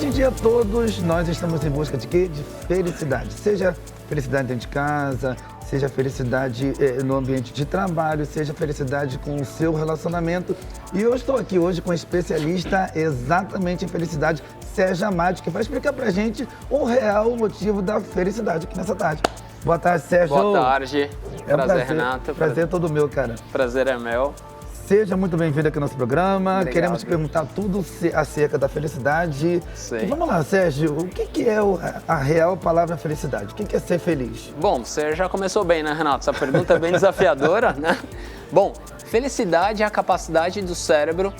Hoje em dia todos nós estamos em busca de quê? De felicidade. Seja felicidade dentro de casa, seja felicidade no ambiente de trabalho, seja felicidade com o seu relacionamento. E eu estou aqui hoje com um especialista exatamente em felicidade, Sérgio Amade, que vai explicar pra gente o real motivo da felicidade aqui nessa tarde. Boa tarde, Sérgio. Boa tarde. É um prazer, Renato. Prazer todo meu, cara. Prazer é meu. Seja muito bem-vindo aqui ao nosso programa. Obrigado. Queremos te perguntar tudo acerca da felicidade. Sim. E vamos lá, Sérgio, o que é a real palavra felicidade? O que é ser feliz? Bom, você já começou bem, né, Renato? Essa pergunta é bem desafiadora, né? Bom, felicidade é a capacidade do cérebro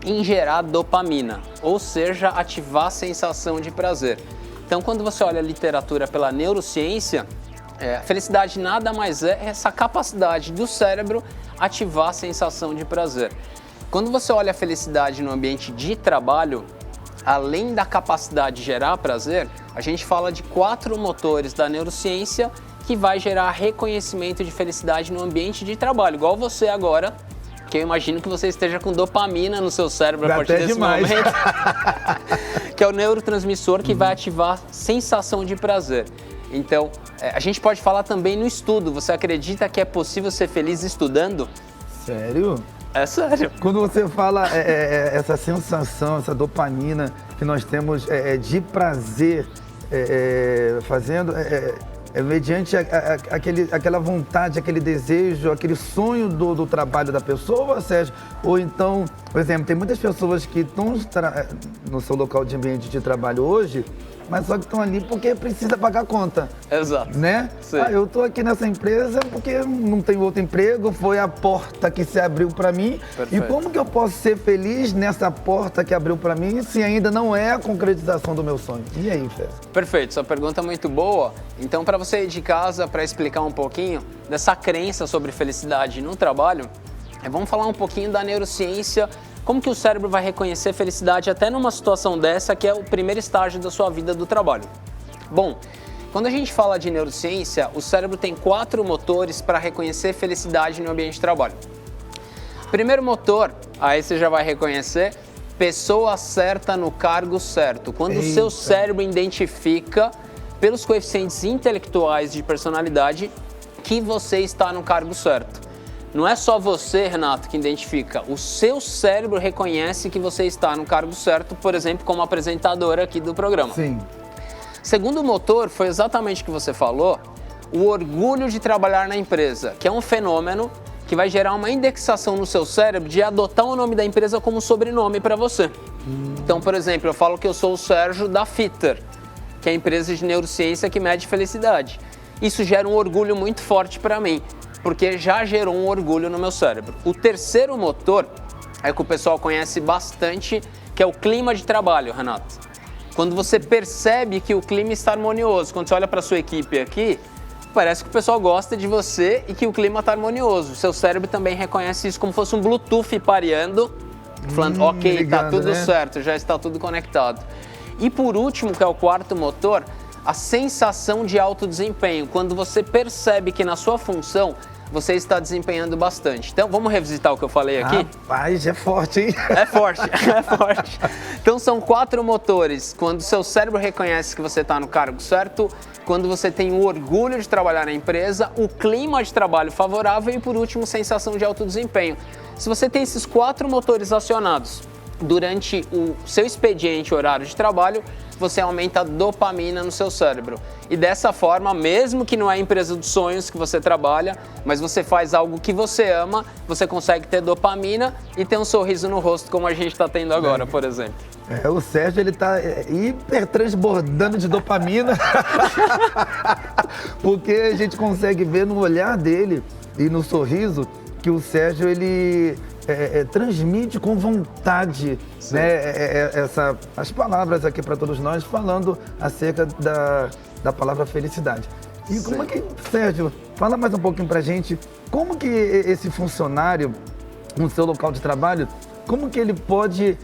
em gerar dopamina, ou seja, ativar a sensação de prazer. Então, quando você olha a literatura pela neurociência, a felicidade nada mais é essa capacidade do cérebro ativar a sensação de prazer. Quando você olha a felicidade no ambiente de trabalho, além da capacidade de gerar prazer, a gente fala de 4 motores da neurociência que vai gerar reconhecimento de felicidade no ambiente de trabalho, igual você agora, que eu imagino que você esteja com dopamina no seu cérebro a partir desse momento, que é o neurotransmissor que vai ativar sensação de prazer. Então, a gente pode falar também no estudo. Você acredita que é possível ser feliz estudando? Sério? É sério. Quando você fala essa sensação, essa dopamina que nós temos de prazer fazendo, mediante aquela vontade, aquele desejo, aquele sonho do trabalho da pessoa, Sérgio? Ou então, por exemplo, tem muitas pessoas que estão no seu local de ambiente de trabalho hoje, mas só que estão ali porque precisa pagar a conta. Exato. Né? Sim. Eu estou aqui nessa empresa porque não tenho outro emprego, foi a porta que se abriu para mim. Perfeito. E como que eu posso ser feliz nessa porta que abriu para mim se ainda não é a concretização do meu sonho? E aí, Fé? Perfeito, sua pergunta é muito boa. Então, para você ir de casa, para explicar um pouquinho dessa crença sobre felicidade no trabalho, vamos falar um pouquinho da neurociência. Como que o cérebro vai reconhecer felicidade até numa situação dessa, que é o primeiro estágio da sua vida do trabalho? Bom, quando a gente fala de neurociência, o cérebro tem 4 motores para reconhecer felicidade no ambiente de trabalho. Primeiro motor, aí você já vai reconhecer, pessoa certa no cargo certo. Quando o seu cérebro identifica, pelos coeficientes intelectuais de personalidade, que você está no cargo certo. Não é só você, Renato, que identifica. O seu cérebro reconhece que você está no cargo certo, por exemplo, como apresentadora aqui do programa. Sim. Segundo motor, foi exatamente o que você falou, o orgulho de trabalhar na empresa, que é um fenômeno que vai gerar uma indexação no seu cérebro de adotar o nome da empresa como sobrenome para você. Então, por exemplo, eu falo que eu sou o Sérgio da Fitter, que é a empresa de neurociência que mede felicidade. Isso gera um orgulho muito forte para mim, porque já gerou um orgulho no meu cérebro. O terceiro motor é que o pessoal conhece bastante, que é o clima de trabalho, Renato. Quando você percebe que o clima está harmonioso, quando você olha para a sua equipe aqui, parece que o pessoal gosta de você e que o clima está harmonioso. O seu cérebro também reconhece isso como se fosse um Bluetooth pareando, falando, ok, ligado, tá tudo né? certo, já está tudo conectado. E por último, que é o quarto motor, a sensação de alto desempenho, quando você percebe que na sua função você está desempenhando bastante. Então, vamos revisitar o que eu falei aqui? Rapaz, é forte, hein? É forte, é forte. Então, são 4 motores. Quando o seu cérebro reconhece que você está no cargo certo, quando você tem o orgulho de trabalhar na empresa, o clima de trabalho favorável e, por último, sensação de alto desempenho. Se você tem esses 4 motores acionados durante o seu expediente horário de trabalho, você aumenta a dopamina no seu cérebro. E dessa forma, mesmo que não é a empresa dos sonhos que você trabalha, mas você faz algo que você ama, você consegue ter dopamina e ter um sorriso no rosto, como a gente está tendo agora, por exemplo. O Sérgio, ele tá hiper transbordando de dopamina, porque a gente consegue ver no olhar dele e no sorriso que o Sérgio, ele transmite com vontade, né, as palavras aqui para todos nós, falando acerca da palavra felicidade. E como é que, Sérgio, fala mais um pouquinho pra gente, como que esse funcionário no seu local de trabalho, como que ele pode,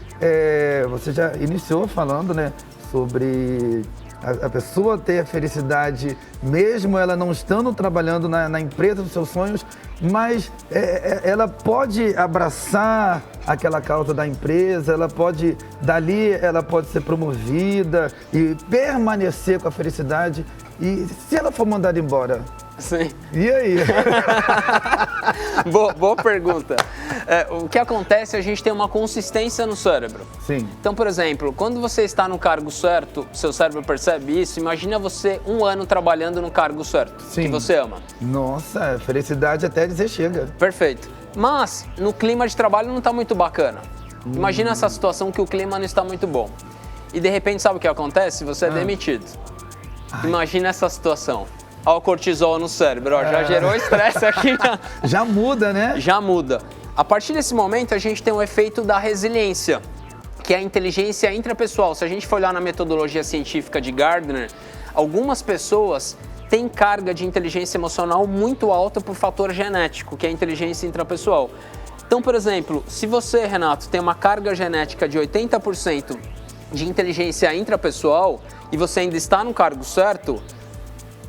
você já iniciou falando, né, sobre a pessoa ter a felicidade, mesmo ela não estando trabalhando na empresa dos seus sonhos, mas ela pode abraçar aquela causa da empresa, ela pode ser promovida e permanecer com a felicidade. E se ela for mandada embora? Sim. E aí? Boa pergunta. O que acontece, a gente tem uma consistência no cérebro. Sim. Então, por exemplo, quando você está no cargo certo, seu cérebro percebe isso, imagina você 1 ano trabalhando no cargo certo, Sim. que você ama. Nossa, felicidade até dizer chega. Perfeito. Mas, no clima de trabalho não está muito bacana. Imagina essa situação que o clima não está muito bom. E, de repente, sabe o que acontece? Você é demitido. Imagina essa situação. Olha o cortisol no cérebro, ó, já gerou estresse aqui. Já muda, né? Já muda. A partir desse momento, a gente tem o efeito da resiliência, que é a inteligência intrapessoal. Se a gente for olhar na metodologia científica de Gardner, algumas pessoas têm carga de inteligência emocional muito alta por fator genético, que é a inteligência intrapessoal. Então, por exemplo, se você, Renato, tem uma carga genética de 80% de inteligência intrapessoal e você ainda está no cargo certo,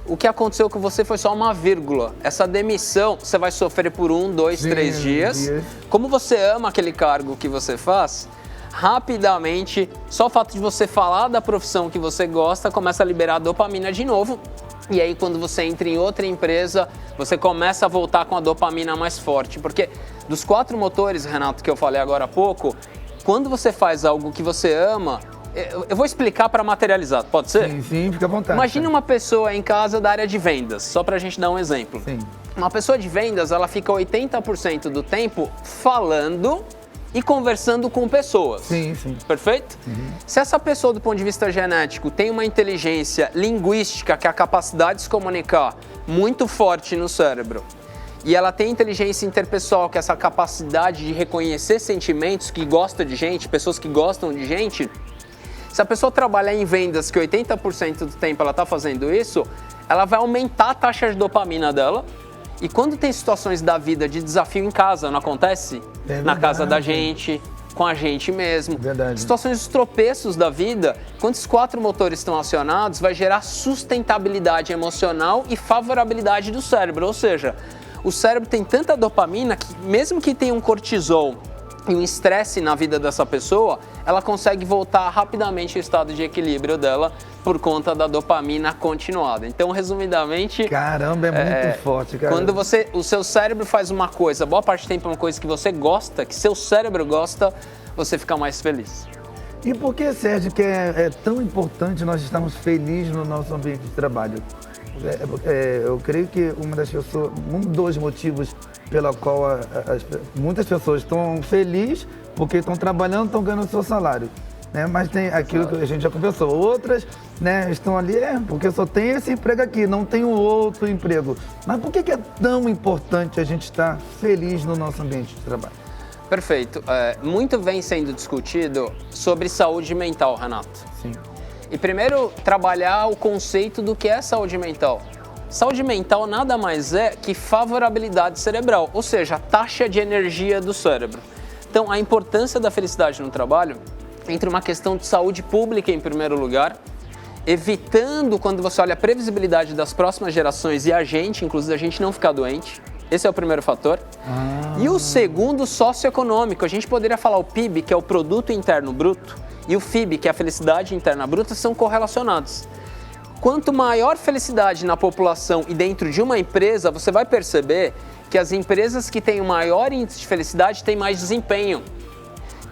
o que aconteceu com você foi só uma vírgula. Essa demissão você vai sofrer por 1, 2, 3 dias. Como você ama aquele cargo que você faz, rapidamente, só o fato de você falar da profissão que você gosta começa a liberar dopamina de novo. E aí, quando você entra em outra empresa, você começa a voltar com a dopamina mais forte. Porque dos 4 motores, Renato, que eu falei agora há pouco, quando você faz algo que você ama, eu vou explicar para materializar, pode ser? Sim, fica à vontade. Imagina uma pessoa em casa da área de vendas, só para a gente dar um exemplo. Sim. Uma pessoa de vendas, ela fica 80% do tempo falando e conversando com pessoas. Sim. Perfeito? Se essa pessoa, do ponto de vista genético, tem uma inteligência linguística, que é a capacidade de se comunicar, muito forte no cérebro, e ela tem inteligência interpessoal, que é essa capacidade de reconhecer sentimentos, que gosta de gente, pessoas que gostam de gente. Se a pessoa trabalhar em vendas, que 80% do tempo ela está fazendo isso, ela vai aumentar a taxa de dopamina dela. E quando tem situações da vida de desafio em casa, não acontece? Na casa da gente, com a gente mesmo. Verdade. Situações dos tropeços da vida, quando esses 4 motores estão acionados, vai gerar sustentabilidade emocional e favorabilidade do cérebro. Ou seja, o cérebro tem tanta dopamina que, mesmo que tenha um cortisol e um estresse na vida dessa pessoa, ela consegue voltar rapidamente ao estado de equilíbrio dela por conta da dopamina continuada. Então, resumidamente... Caramba, é muito forte, cara. Quando o seu cérebro faz uma coisa, boa parte do tempo é uma coisa que você gosta, que seu cérebro gosta, você fica mais feliz. E por que, Sérgio, que é tão importante nós estarmos felizes no nosso ambiente de trabalho? Eu creio que um dos motivos pela qual muitas pessoas estão felizes porque estão trabalhando, estão ganhando o seu salário. Né? Mas tem aquilo que a gente já conversou. Outras, né, estão ali, porque eu só tenho esse emprego aqui, não tenho outro emprego. Mas por que é tão importante a gente estar feliz no nosso ambiente de trabalho? Perfeito. Muito vem sendo discutido sobre saúde mental, Renato. Sim. E primeiro, trabalhar o conceito do que é saúde mental. Saúde mental nada mais é que favorabilidade cerebral, ou seja, a taxa de energia do cérebro. Então, a importância da felicidade no trabalho entra uma questão de saúde pública em primeiro lugar, evitando, quando você olha a previsibilidade das próximas gerações e a gente, inclusive a gente não ficar doente. Esse é o primeiro fator. E o segundo, socioeconômico. A gente poderia falar o PIB, que é o Produto Interno Bruto, e o FIB, que é a Felicidade Interna Bruta, são correlacionados. Quanto maior felicidade na população e dentro de uma empresa, você vai perceber que as empresas que têm o maior índice de felicidade têm mais desempenho,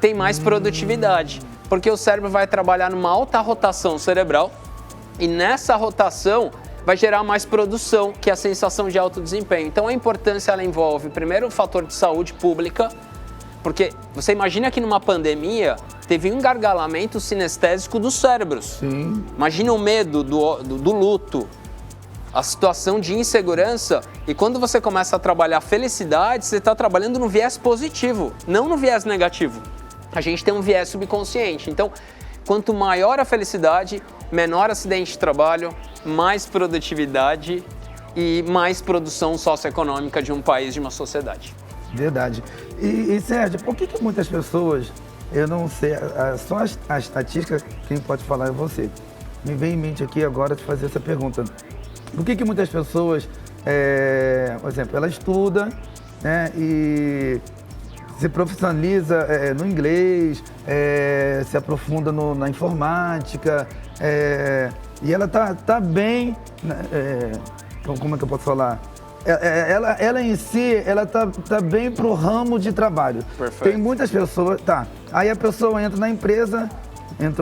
têm mais produtividade, porque o cérebro vai trabalhar numa alta rotação cerebral e nessa rotação vai gerar mais produção, que é a sensação de alto desempenho. Então a importância ela envolve, primeiro, o fator de saúde pública, porque você imagina que numa pandemia teve um gargalamento sinestésico dos cérebros. Sim. Imagina o medo do luto, a situação de insegurança, e quando você começa a trabalhar felicidade, você está trabalhando no viés positivo, não no viés negativo. A gente tem um viés subconsciente. Então, quanto maior a felicidade, menor acidente de trabalho, mais produtividade e mais produção socioeconômica de um país, de uma sociedade. Verdade. E Sérgio, por que muitas pessoas, eu não sei, só a estatística, quem pode falar é você, me vem em mente aqui agora de fazer essa pergunta. Por que muitas pessoas, por exemplo, ela estuda, né, e se profissionaliza no inglês, se aprofunda na informática, e ela tá bem, como é que eu posso falar? Ela em si, ela tá bem pro ramo de trabalho. Perfeito. Tem muitas pessoas, aí a pessoa entra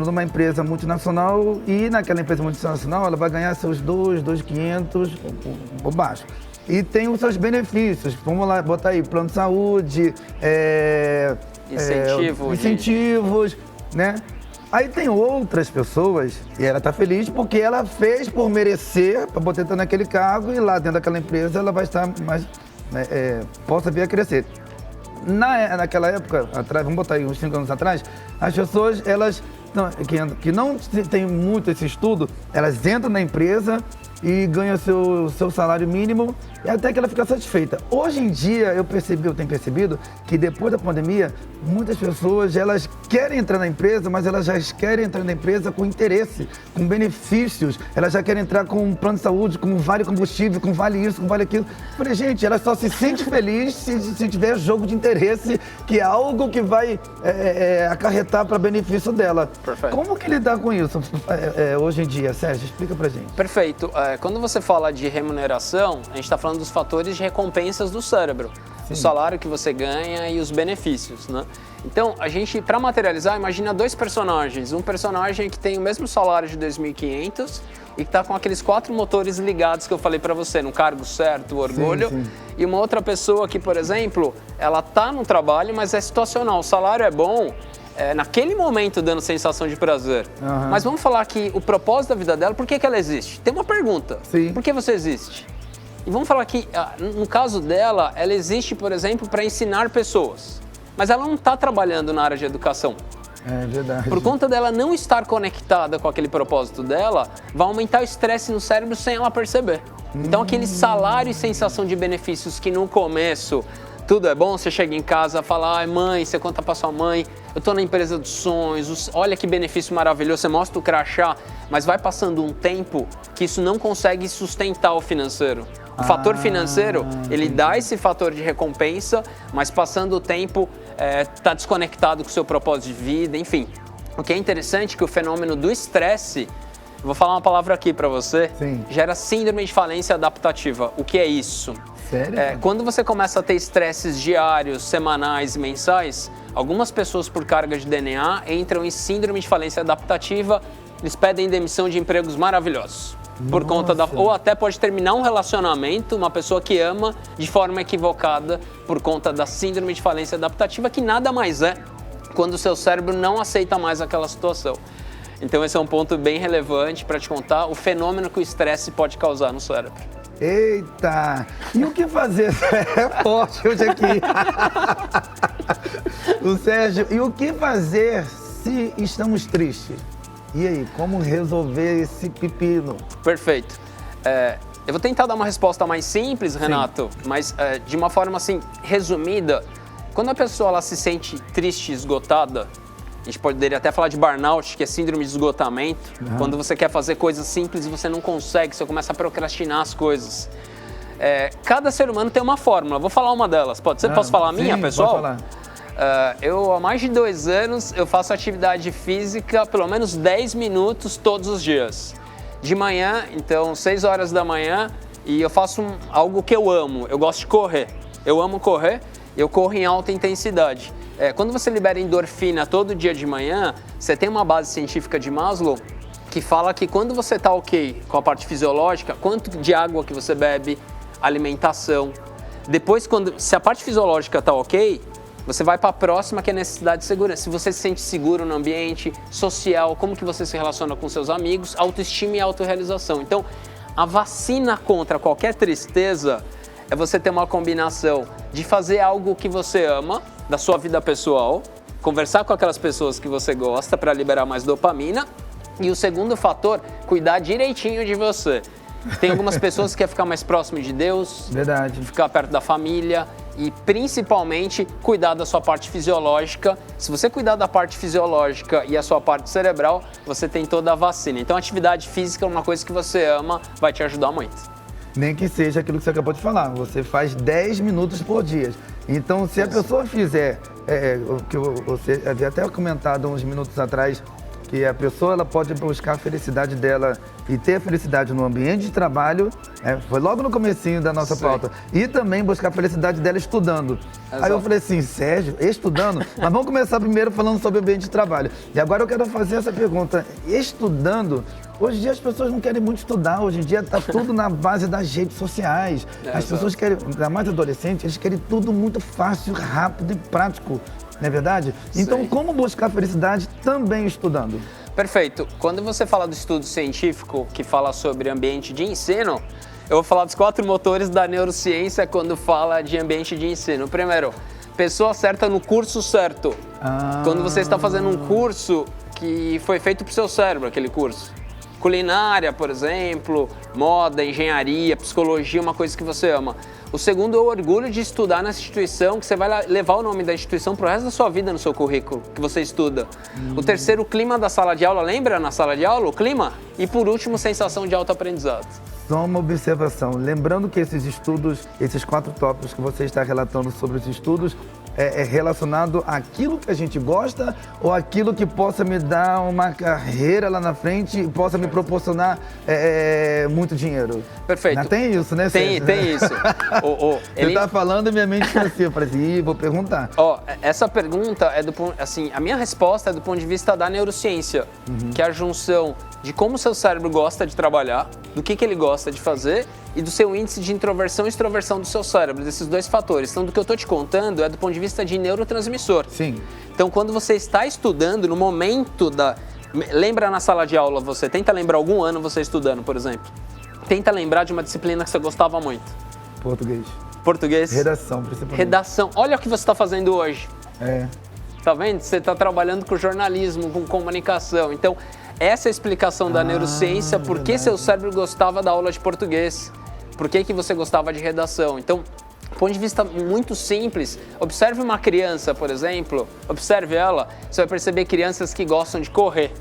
numa empresa multinacional e naquela empresa multinacional ela vai ganhar seus 2.500 por baixo. E tem os seus benefícios, vamos lá, botar aí, plano de saúde, incentivos, né? Aí tem outras pessoas, e ela tá feliz porque ela fez por merecer, para poder estar naquele cargo, e lá dentro daquela empresa ela vai estar mais, possa vir a crescer. Naquela época, atrás, vamos botar aí uns 5 anos atrás, as pessoas, elas que não têm muito esse estudo, elas entram na empresa e ganham seu salário mínimo e até que ela fica satisfeita. Hoje em dia, eu tenho percebido que depois da pandemia, muitas pessoas, elas querem entrar na empresa, mas elas já querem entrar na empresa com interesse, com benefícios, elas já querem entrar com um plano de saúde, com vale combustível, com vale isso, com vale aquilo. Eu falei, gente, ela só se sente feliz se tiver jogo de interesse, que é algo que vai acarretar para benefício dela. Perfeito. Como que lidar com isso hoje em dia, Sérgio? Explica pra gente. Perfeito. Quando você fala de remuneração, a gente está falando dos fatores de recompensas do cérebro. Sim. O salário que você ganha e os benefícios, né? Então, a gente, para materializar, imagina 2 personagens. Um personagem que tem o mesmo salário de 2.500 e que está com aqueles 4 motores ligados que eu falei para você, no cargo certo, o orgulho. Sim. E uma outra pessoa que, por exemplo, ela está no trabalho, mas é situacional. O salário é bom, naquele momento dando sensação de prazer. Uhum. Mas vamos falar que o propósito da vida dela, por que ela existe? Tem uma pergunta. Sim. Por que você existe? E vamos falar que, no caso dela, ela existe, por exemplo, para ensinar pessoas. Mas ela não está trabalhando na área de educação. É verdade. Por conta dela não estar conectada com aquele propósito dela, vai aumentar o estresse no cérebro sem ela perceber. Então, aquele salário e sensação de benefícios que no começo tudo é bom, você chega em casa e fala, ai mãe, você conta pra sua mãe, eu tô na empresa dos sonhos, olha que benefício maravilhoso, você mostra o crachá, mas vai passando um tempo que isso não consegue sustentar o financeiro. O fator financeiro, ele dá esse fator de recompensa, mas passando o tempo, tá desconectado com o seu propósito de vida, enfim. O que é interessante é que o fenômeno do estresse, vou falar uma palavra aqui pra você, sim, gera síndrome de falência adaptativa. O que é isso? Sério? Quando você começa a ter estresses diários, semanais, mensais, algumas pessoas por carga de DNA entram em síndrome de falência adaptativa, eles pedem demissão de empregos maravilhosos. Por conta ou até pode terminar um relacionamento, uma pessoa que ama, de forma equivocada, por conta da síndrome de falência adaptativa, que nada mais é quando o seu cérebro não aceita mais aquela situação. Então esse é um ponto bem relevante para te contar o fenômeno que o estresse pode causar no cérebro. Eita! E o que fazer? É forte hoje aqui. O Sérgio, e o que fazer se estamos tristes? E aí, como resolver esse pepino? Perfeito. Eu vou tentar dar uma resposta mais simples, Renato, sim, mas de uma forma assim, resumida. Quando a pessoa ela se sente triste, esgotada, a gente poderia até falar de burnout, que é síndrome de esgotamento, quando você quer fazer coisas simples e você não consegue, você começa a procrastinar as coisas. Cada ser humano tem uma fórmula, vou falar uma delas, pode ser? Posso falar a minha, pessoal? Pode falar. Eu, há mais de 2 anos, eu faço atividade física pelo menos 10 minutos todos os dias. De manhã, então 6 horas da manhã, e eu faço algo que eu amo, eu gosto de correr. Eu amo correr, eu corro em alta intensidade. Quando você libera endorfina todo dia de manhã, você tem uma base científica de Maslow que fala que quando você está ok com a parte fisiológica, quanto de água que você bebe, alimentação. Depois, se a parte fisiológica está ok, você vai para a próxima, que é a necessidade de segurança. Se você se sente seguro no ambiente social, como que você se relaciona com seus amigos, autoestima e autorrealização. Então, a vacina contra qualquer tristeza é você ter uma combinação de fazer algo que você ama, da sua vida pessoal, conversar com aquelas pessoas que você gosta para liberar mais dopamina. E o segundo fator, cuidar direitinho de você. Tem algumas pessoas que querem ficar mais próximo de Deus, verdade, ficar perto da família. e principalmente cuidar da sua parte fisiológica. Se você cuidar da parte fisiológica e a sua parte cerebral, você tem toda a vacina. Então, atividade física é uma coisa que você ama, vai te ajudar muito. Nem que seja aquilo que você acabou de falar, você faz 10 minutos por dia. Então, se a pessoa fizer, o que você havia até comentado uns minutos atrás, que a pessoa ela pode buscar a felicidade dela e ter a felicidade no ambiente de trabalho, foi logo no comecinho da nossa pauta, e também buscar a felicidade dela estudando. Exato. Aí eu falei assim, Sérgio, estudando? Mas vamos começar primeiro falando sobre o ambiente de trabalho. E agora eu quero fazer essa pergunta, estudando, hoje em dia as pessoas não querem muito estudar, hoje em dia está tudo na base das redes sociais. As pessoas querem, ainda mais adolescentes, eles querem tudo muito fácil, rápido e prático. Não é verdade? Então, sim, como buscar felicidade também estudando? Perfeito. Quando você fala do estudo científico que fala sobre ambiente de ensino, eu vou falar dos 4 motores da neurociência quando fala de ambiente de ensino. Primeiro, pessoa certa no curso certo. Quando você está fazendo um curso que foi feito para o seu cérebro, aquele curso. Culinária, por exemplo, moda, engenharia, psicologia, uma coisa que você ama. O segundo é o orgulho de estudar nessa instituição, que você vai levar o nome da instituição pro resto da sua vida no seu currículo, que você estuda. O terceiro, o clima da sala de aula, lembra na sala de aula, o clima? E por último, sensação de autoaprendizado. Só uma observação, lembrando que esses estudos, esses 4 tópicos que você está relatando sobre os estudos, é relacionado àquilo que a gente gosta ou àquilo que possa me dar uma carreira lá na frente e possa me proporcionar muito dinheiro? Perfeito. Não tem isso, né, Sérgio? Tem isso. Você está falando e minha mente está assim, eu falei assim, vou perguntar. Essa pergunta é do ponto, assim, a minha resposta é do ponto de vista da neurociência, que é a junção de como o seu cérebro gosta de trabalhar, do que ele gosta de fazer e do seu índice de introversão e extroversão do seu cérebro, desses 2 fatores. Então, do que eu estou te contando é do ponto de vista de neurotransmissor. Sim. Então, quando você está estudando, no momento da... Lembra na sala de aula, você tenta lembrar algum ano você estudando, por exemplo. Tenta lembrar de uma disciplina que você gostava muito. Português. Redação, principalmente. Redação. Olha o que você está fazendo hoje. Tá vendo? Você está trabalhando com jornalismo, com comunicação. Então, essa é a explicação da neurociência, por que seu cérebro gostava da aula de português, por que você gostava de redação. Então, do ponto de vista muito simples, observe uma criança, por exemplo, observe ela, você vai perceber crianças que gostam de correr,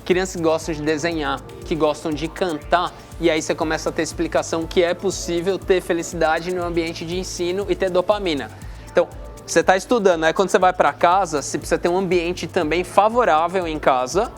crianças que gostam de desenhar, que gostam de cantar, e aí você começa a ter explicação que é possível ter felicidade no ambiente de ensino e ter dopamina. Então, você está estudando, aí quando você vai para casa, você precisa ter um ambiente também favorável em casa,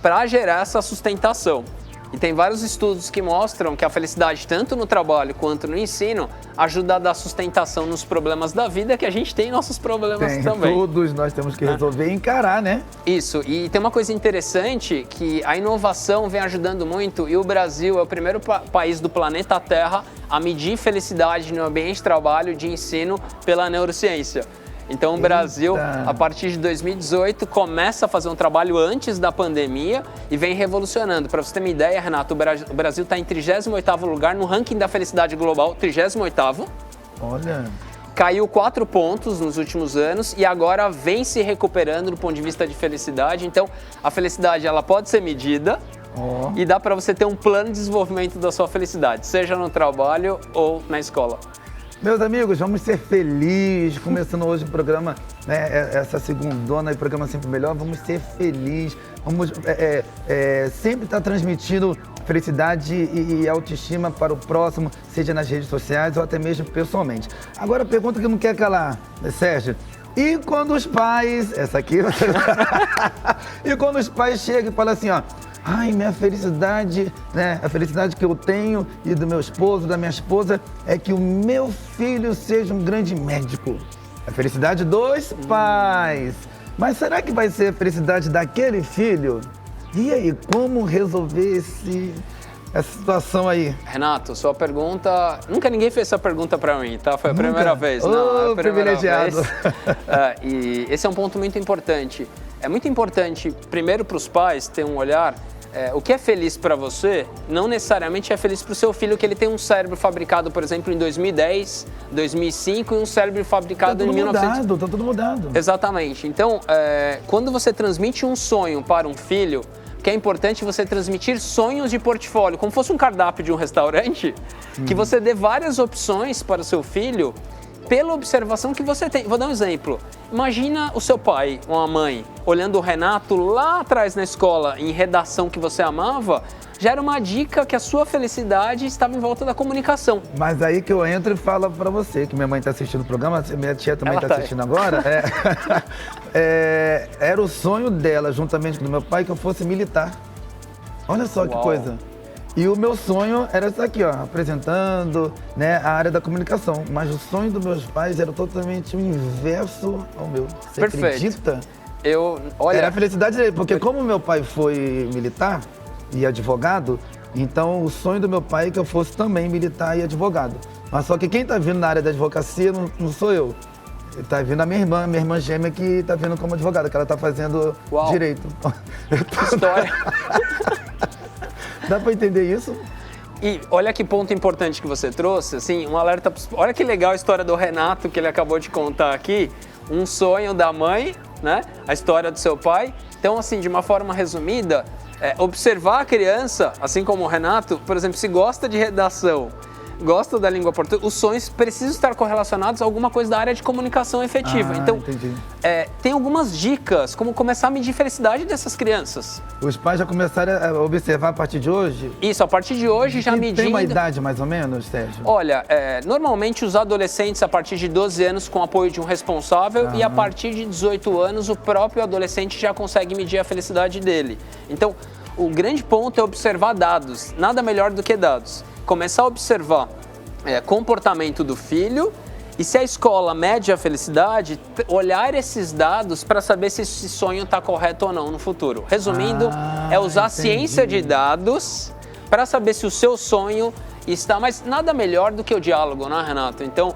para gerar essa sustentação. E tem vários estudos que mostram que a felicidade, tanto no trabalho quanto no ensino, ajuda a dar sustentação nos problemas da vida, que a gente tem nossos problemas também. Todos nós temos que resolver e encarar, né? Isso, e tem uma coisa interessante, que a inovação vem ajudando muito, e o Brasil é o primeiro país do planeta Terra a medir felicidade no ambiente de trabalho, de ensino, pela neurociência. Então o Brasil, a partir de 2018, começa a fazer um trabalho antes da pandemia e vem revolucionando. Para você ter uma ideia, Renato, o Brasil está em 38º lugar no ranking da felicidade global, 38º. Olha... Caiu 4 pontos nos últimos anos e agora vem se recuperando do ponto de vista de felicidade. Então, a felicidade ela pode ser medida e dá para você ter um plano de desenvolvimento da sua felicidade, seja no trabalho ou na escola. Meus amigos, vamos ser felizes, começando hoje o programa, né, essa segundona, o programa Sempre Melhor, vamos ser felizes, vamos sempre estar transmitindo felicidade e autoestima para o próximo, seja nas redes sociais ou até mesmo pessoalmente. Agora, a pergunta que não quer calar, Sérgio, e quando os pais, essa aqui, e quando os pais chegam e falam assim, ó, ai, minha felicidade, né? A felicidade que eu tenho e do meu esposo, da minha esposa, é que o meu filho seja um grande médico. A felicidade dos pais. Mas será que vai ser a felicidade daquele filho? E aí, como resolver essa situação aí? Renato, sua pergunta... Nunca ninguém fez essa pergunta pra mim, tá? Foi a primeira vez. Não, é a primeira privilegiado. Vez. E esse é um ponto muito importante. É muito importante, primeiro, para os pais ter um olhar... o que é feliz para você, não necessariamente é feliz para o seu filho, que ele tem um cérebro fabricado, por exemplo, em 2010, 2005 e um cérebro fabricado em 1900. Tá tudo mudado. Exatamente. Então, quando você transmite um sonho para um filho, que é importante você transmitir sonhos de portfólio, como fosse um cardápio de um restaurante, que você dê várias opções para o seu filho, pela observação que você tem. Vou dar um exemplo. Imagina o seu pai ou a mãe olhando o Renato lá atrás na escola, em redação que você amava, já era uma dica que a sua felicidade estava em volta da comunicação. Mas aí que eu entro e falo pra você, que minha mãe tá assistindo o programa, minha tia também Ela tá tá assistindo agora. Era o sonho dela, juntamente com o meu pai, que eu fosse militar. Olha só que Uau. coisa. E o meu sonho era isso aqui, ó, apresentando, né, a área da comunicação. Mas o sonho dos meus pais era totalmente o inverso ao meu. Você Perfeito. acredita? Olha, Era a felicidade dele, porque como meu pai foi militar e advogado, então o sonho do meu pai é que eu fosse também militar e advogado. Mas só que quem tá vindo na área da advocacia não sou eu. Tá vindo a minha irmã gêmea que tá vindo como advogada, que ela tá fazendo Uau. direito. história. Dá pra entender isso? E olha que ponto importante que você trouxe, assim, um alerta. Olha que legal a história do Renato que ele acabou de contar aqui. Um sonho da mãe, né? A história do seu pai. Então, assim, de uma forma resumida, observar a criança, assim como o Renato, por exemplo, se gosta de redação, gosta da língua portuguesa, os sonhos precisam estar correlacionados a alguma coisa da área de comunicação efetiva. Então, entendi. Tem algumas dicas como começar a medir a felicidade dessas crianças. Os pais já começaram a observar a partir de hoje? Isso, a partir de hoje já medindo... Tem uma idade mais ou menos, Sérgio? Olha, normalmente os adolescentes a partir de 12 anos com apoio de um responsável e a partir de 18 anos o próprio adolescente já consegue medir a felicidade dele. Então, o grande ponto é observar dados, nada melhor do que dados. Começar a observar comportamento do filho e se a escola mede a felicidade, olhar esses dados para saber se esse sonho está correto ou não no futuro. Resumindo, é usar a ciência de dados para saber se o seu sonho está, mas nada melhor do que o diálogo, né, Renato? Então,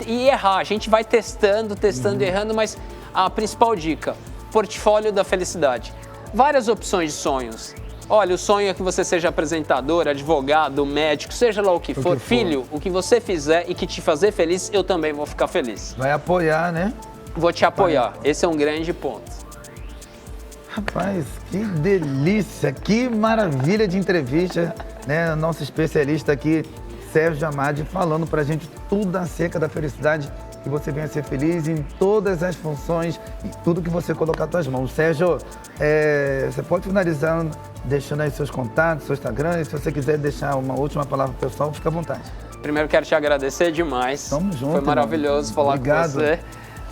e errar, a gente vai testando e errando, mas a principal dica, portfólio da felicidade. Várias opções de sonhos. Olha, o sonho é que você seja apresentador, advogado, médico, seja lá o que for. Filho, o que você fizer e que te fazer feliz, eu também vou ficar feliz. Vai apoiar, né? Vou te apoiar. Esse é um grande ponto. Rapaz, que delícia, que maravilha de entrevista, né? Nosso especialista aqui, Sérgio Amadi, falando pra gente tudo acerca da felicidade, que você venha ser feliz em todas as funções e tudo que você colocar nas suas mãos. Sérgio, você pode finalizar deixando aí seus contatos, seu Instagram, e se você quiser deixar uma última palavra pro pessoal, fica à vontade. Primeiro quero te agradecer demais. Tamo junto. Foi maravilhoso falar com você.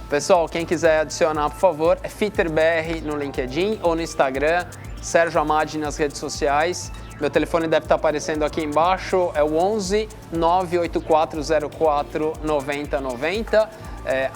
Pessoal, quem quiser adicionar, por favor, é FitterBR no LinkedIn ou no Instagram, Sérgio Amadi nas redes sociais. Meu telefone deve estar aparecendo aqui embaixo, é o 11 98404 9090.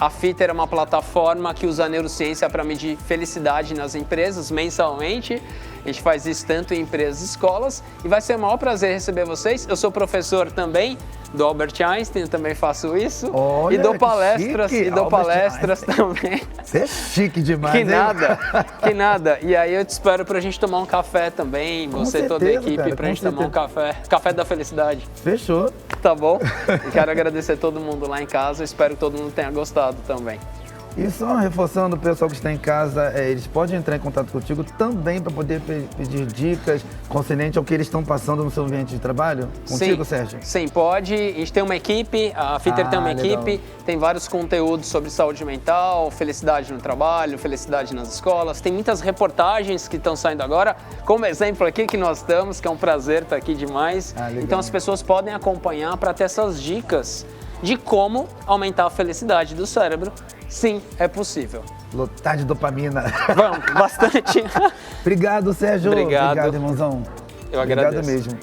A Fitter é uma plataforma que usa a neurociência para medir felicidade nas empresas mensalmente. A gente faz isso tanto em empresas e escolas e vai ser um maior prazer receber vocês. Eu sou professor também do Albert Einstein, eu também faço isso. Olha, e dou palestras, chique. Também. Você é chique demais, Que nada, que nada. E aí eu te espero pra gente tomar um café também, você e toda a equipe, cara, pra gente tomar um café da felicidade. Fechou. Tá bom? E quero agradecer todo mundo lá em casa, espero que todo mundo tenha gostado também. E só reforçando o pessoal que está em casa, eles podem entrar em contato contigo também para poder pedir dicas concernente ao que eles estão passando no seu ambiente de trabalho? Contigo, Sérgio? Sim, pode. A gente tem uma equipe, a Fitter tem uma equipe, tem vários conteúdos sobre saúde mental, felicidade no trabalho, felicidade nas escolas. Tem muitas reportagens que estão saindo agora, como exemplo aqui que nós estamos, que é um prazer estar aqui demais. Então as pessoas podem acompanhar para ter essas dicas de como aumentar a felicidade do cérebro. Sim, é possível. Lotar de dopamina. Vamos, bastante. Obrigado, Sérgio. Obrigado. Obrigado, irmãozão. Eu agradeço. Obrigado mesmo.